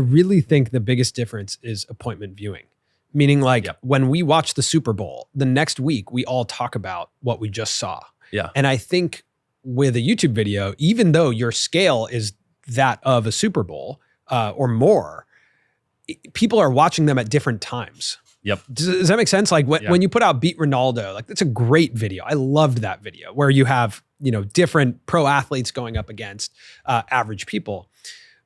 I really think the biggest difference is appointment viewing. Meaning like when we watch the Super Bowl, the next week we all talk about what we just saw. Yeah. And I think with a YouTube video, even though your scale is that of a Super Bowl or more, people are watching them at different times. Yep. Does that make sense? Like when you put out Beat Ronaldo, like that's a great video. I loved that video where you have, you know, different pro athletes going up against average people.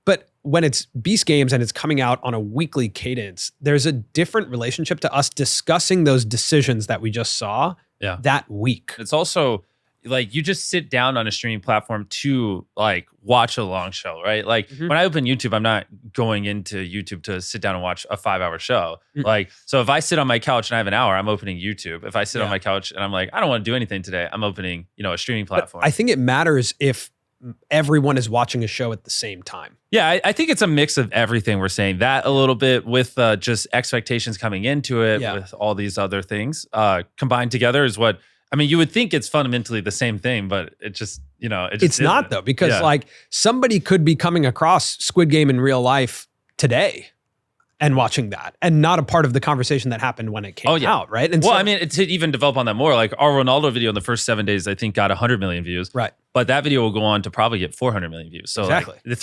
But when it's Beast Games and it's coming out on a weekly cadence, there's a different relationship to us discussing those decisions that we just saw that week. It's also like you just sit down on a streaming platform to like watch a long show, right? Like when I open YouTube, I'm not going into YouTube to sit down and watch a 5-hour show. Like, so if I sit on my couch and I have an hour, I'm opening YouTube. If I sit on my couch and I'm like, I don't want to do anything today, I'm opening, you know, a streaming platform. But I think it matters if everyone is watching a show at the same time. Yeah, I think it's a mix of everything we're saying. That a little bit with just expectations coming into it with all these other things combined together is what, I mean, you would think it's fundamentally the same thing, but it just, you know, it's not though, because like somebody could be coming across Squid Game in real life today and watching that and not a part of the conversation that happened when it came out, right? And well, I mean, to even develop on that more, like our Ronaldo video in the first 7 days, I think got 100 million views. Right. But that video will go on to probably get 400 million views. So exactly. Like the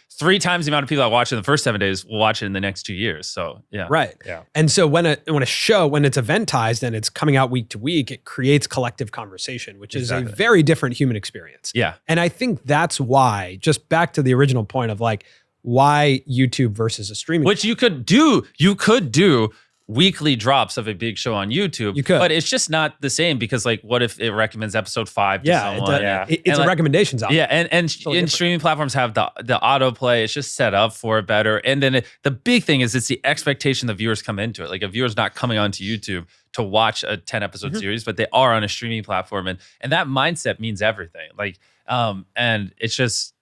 three times the amount of people that watch it in the first 7 days will watch it in the next 2 years. So yeah. Right. Yeah. And so when a show, when it's eventized and it's coming out week to week, it creates collective conversation, which is a very different human experience. Yeah. And I think that's why, just back to the original point of like, why YouTube versus a streaming Which you could do weekly drops of a big show on YouTube. You could. But it's just not the same because like what if it recommends episode 5 to someone? It's a recommendations algorithm. Yeah, and streaming platforms have the autoplay. It's just set up for it better. And then the big thing is it's the expectation the viewers come into it. Like a viewer's not coming onto YouTube to watch a 10 episode series, but they are on a streaming platform. And that mindset means everything. Like and it's just